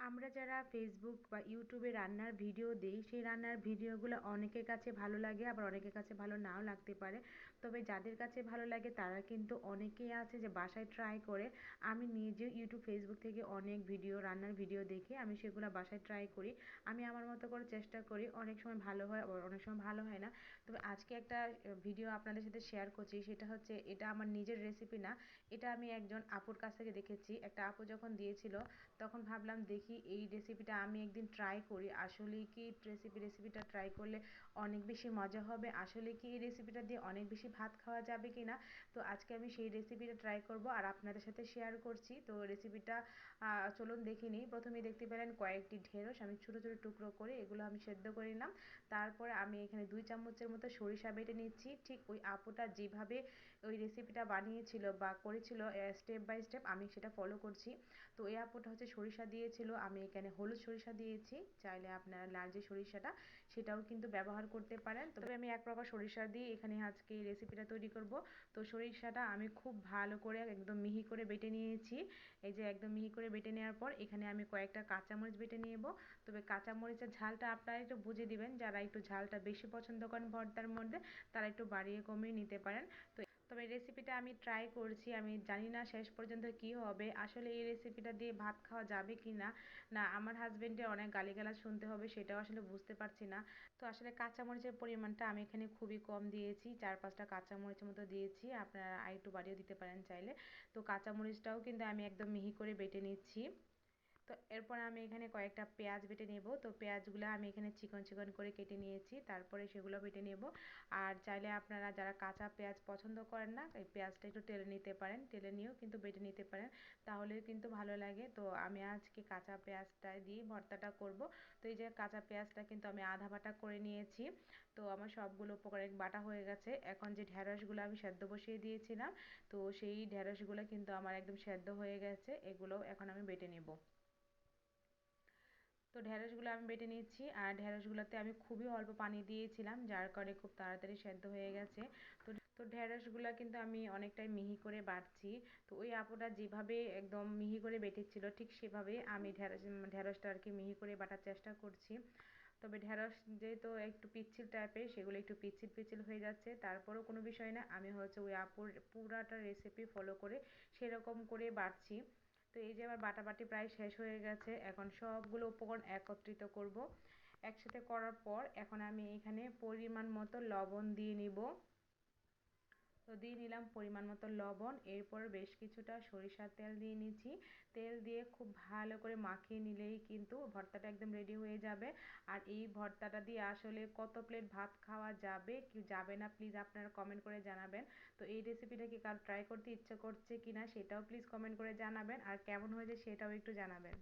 আমরা যারা ফেসবুক বা ইউটিউবে রান্নার ভিডিও দিই সেই রান্নার ভিডিওগুলো অনেকের কাছে ভালো লাগে, আবার অনেকের কাছে ভালো নাও লাগতে পারে। তবে যাদের কাছে ভালো লাগে তারা কিন্তু অনেকেই আছে যে বাসায় ট্রাই করে। আমি নিজেও ইউটিউব ফেসবুক থেকে অনেক ভিডিও রান্নার ভিডিও দেখে আমি সেগুলো বাসায় ট্রাই করি। আমি আমার মতো করে চেষ্টা করি, অনেক সময় ভালো হয় আবার অনেক সময় ভালো হয় না। তবে আজকে একটা ভিডিও আপনাদের সাথে শেয়ার করছি, সেটা হচ্ছে এটা আমার নিজের রেসিপি না, এটা আমি একজন আপুর কাছ থেকে দেখেছি। একটা আপু যখন দিয়েছিল তখন ভাবলাম দেখি এই রেসিপিটা আমি একদিন ট্রাই করি, আসলে কি রেসিপিটা ট্রাই করলে অনেক বেশি মজা হবে, আসলে কি এই রেসিপিটা দিয়ে অনেক বেশি ভাত খাওয়া যাবে কি না। তো আজকে আমি সেই রেসিপিটা ট্রাই করব আর আপনাদের সাথে শেয়ার করছি। তো রেসিপিটা চলুন দেখে নিই। প্রথমেই দেখতে পেলেন কয়েকটি ঢেঁড়স আমি ছোটো ছোটো টুকরো করে এগুলো আমি সেদ্ধ করে নিলাম। তারপরে আমি এখানে 2 চামচের মতো সরিষা বেটে নিচ্ছি, ঠিক ওই আপুটা যেভাবে ওই রেসিপিটা বানিয়েছিল বা করেছিল স্টেপ বাই স্টেপ আমি সেটা ফলো করছি। তো এই আপুটা হচ্ছে সরিষা দিয়েছিল, আমি এখানে হলুদ সরিষা দিয়েছি, চাইলে আপনারা লাল যে সরিষাটা সেটাও কিন্তু ব্যবহার করতে পারেন। তবে আমি এক প্রকার সরিষা দিয়ে এখানে আজকে এই রেসিপিটা তৈরি করব। তো সরিষাটা আমি খুব ভালো করে একদম মিহি করে বেটে নিয়েছি। এই যে একদম মিহি করে বেটে নেওয়ার পর এখানে আমি কয়েকটা কাঁচামরিচ বেটে নেব। তবে কাঁচামরিচের ঝালটা আপনারা একটু বুঝে দিবেন, যারা একটু ঝালটা বেশি পছন্দ করেন ভর্তার মধ্যে তারা একটু বাড়িয়ে কমিয়ে নিতে পারেন। তো তবে রেসিপিটা আমি ট্রাই করছি, আমি জানি না শেষ পর্যন্ত কি হবে, আসলে এই রেসিপিটা দিয়ে ভাত খাওয়া যাবে কি না। না আমার হাজবেন্ডের অনেক গালিগালাজ শুনতে হবে সেটাও আসলে বুঝতে পারছি না। তো আসলে কাঁচামরিচের পরিমাণটা আমি এখানে খুবই কম দিয়েছি, 4-5টা কাঁচামরিচের মতো দিয়েছি, আপনারা আরেকটু বাড়িয়ে দিতে পারেন চাইলে। তো কাঁচামরিচটাও কিন্তু আমি একদম মিহি করে বেটে নিচ্ছি। তো এরপর আমি এখানে কয়েকটা পেঁয়াজ বেটে নেব। তো পেঁয়াজগুলো আমি এখানে চিকন চিকন করে কেটে নিয়েছি, তারপরে সেগুলো বেটে নেব। আর চাইলে আপনারা যারা কাঁচা পেঁয়াজ পছন্দ করেন না এই পেঁয়াজটা একটু টেলে নিতে পারেন, টেলে নিয়েও কিন্তু বেটে নিতে পারেন, তাহলেও কিন্তু ভালো লাগে। তো আমি আজকে কাঁচা পেঁয়াজটা দিয়ে ভর্তাটা করব। তো এই যে কাঁচা পেঁয়াজটা কিন্তু আমি আধা বাটা করে নিয়েছি। তো আমার সবগুলো উপকরণ বাটা হয়ে গেছে। এখন যে ঢেঁড়সগুলো আমি সেদ্ধ বসিয়ে দিয়েছিলাম, তো সেই ঢেঁড়সগুলো কিন্তু আমার একদম সেদ্ধ হয়ে গেছে, এগুলো এখন আমি বেটে নেব। তো ঢেঁড়সগুলো আমি বেটে নিচ্ছি, আর ঢেঁড়সগুলোতে আমি খুবই অল্প পানি দিয়েছিলাম যার কারণে খুব তাড়াতাড়ি সেদ্ধ হয়ে গেছে। তো তো ঢেঁড়সগুলো কিন্তু আমি অনেকটাই মিহি করে বাটছি। তো ওই আপুটা যেভাবে একদম মিহি করে বেটেছিল ঠিক সেভাবে আমি ঢেঁড়সটা আর কি মিহি করে বাটার চেষ্টা করছি। তবে ঢেঁড়স যেহেতু একটু পিচ্ছিল টাইপের সেগুলো একটু পিচ্ছিল পিচ্ছিল হয়ে যাচ্ছে, তারপরেও কোনো বিষয় না, আমি হচ্ছে ওই আপুর পুরাটা রেসিপি ফলো করে সেরকম করে বাটছি। তো এই যে আমার বাটাবাটি প্রায় শেষ হয়ে গেছে, এখন সবগুলো উপকরণ একত্রিত করব। একসাথে করার পর এখন আমি এখানে পরিমাণ মতো লবণ দিয়ে নিব। তো দিয়ে নিলাম পরিমাণ মতো লবণ, এরপর বেশ কিছুটা সরিষার তেল দিয়ে নিচ্ছি। তেল দিয়ে খুব ভালো করে মাখিয়ে নিলেই কিন্তু ভর্তাটা একদম রেডি হয়ে যাবে। আর এই ভর্তাটা দিয়ে আসলে কত প্লেট ভাত খাওয়া যাবে কি যাবে না প্লিজ আপনারা কমেন্ট করে জানাবেন। তো এই রেসিপিটা কি কারো ট্রাই করতে ইচ্ছে করছে কিনা সেটাও প্লিজ কমেন্ট করে জানাবেন, আর কেমন হয়েছে সেটাও একটু জানাবেন।